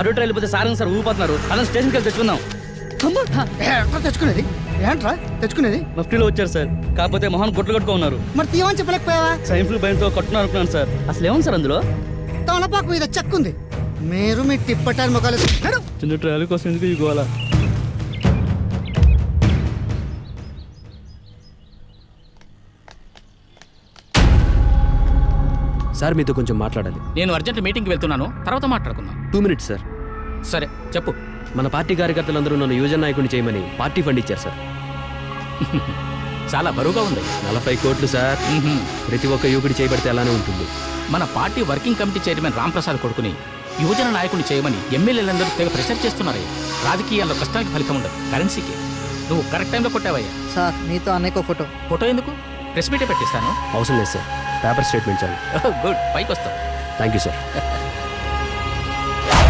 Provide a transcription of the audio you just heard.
అటు ట్రైల్ పోతే సార్ ఊపిపోతున్నారు. అలా స్టేషన్కి వెళ్ళి తెచ్చుకుందాం. తెచ్చుకునేది ఏంట్రా తెచ్చుకునేది? మఫ్టీలో వచ్చారు సార్, కాకపోతే మొహన్ గుట్లు కట్టుకో ఉన్నారు. మరి తీయమని చెప్పలేకపోయావా? సైన్ ఫ్లూ భయంతో కట్టున్నారు అనుకున్నాను సార్. అసలు ఏముంది సార్ అందులో? తమలపాకు మీద చెక్ ఉంది. మీరు మీ టిప్పటారు ముఖాలు చిన్న ట్రైల్ కోసం ఎందుకు ఇవ్వాలా? సార్ మీతో కొంచెం మాట్లాడాలి. నేను అర్జెంట్ మీటింగ్కి వెళ్తున్నాను, తర్వాత మాట్లాడుకుందాం. 2 minutes సార్. సరే చెప్పు. మన పార్టీ కార్యకర్తలందరూ నన్ను యువజన నాయకుడిని చేయమని పార్టీ ఫండ్ ఇచ్చారు సార్. చాలా బరువుగా ఉంది. 40 కోట్లు సార్. ప్రతి ఒక్క యువకుడి చేయబడితే అలానే ఉంటుంది. మన party working committee chairman Ramprasad కొడుకుని యువజన నాయకుడిని చేయమని ఎమ్మెల్యేలందరూ తెగ ప్రెషర్ చేస్తున్నారయ్యా. రాజకీయాల్లో కష్టానికి ఫలితం ఉండదు, కరెన్సీకి. నువ్వు కరెక్ట్ టైంలో కొట్టావయ్యా. సార్ మీతో అనేక ఫోటో. ఫోటో ఎందుకు? ప్రెస్ మీటే పెట్టిస్తాను. అవసరం లేదు సార్, పేపర్ స్టేట్మెంట్ చాలు. గుడ్, పైకి వస్తావు. Thank you sir.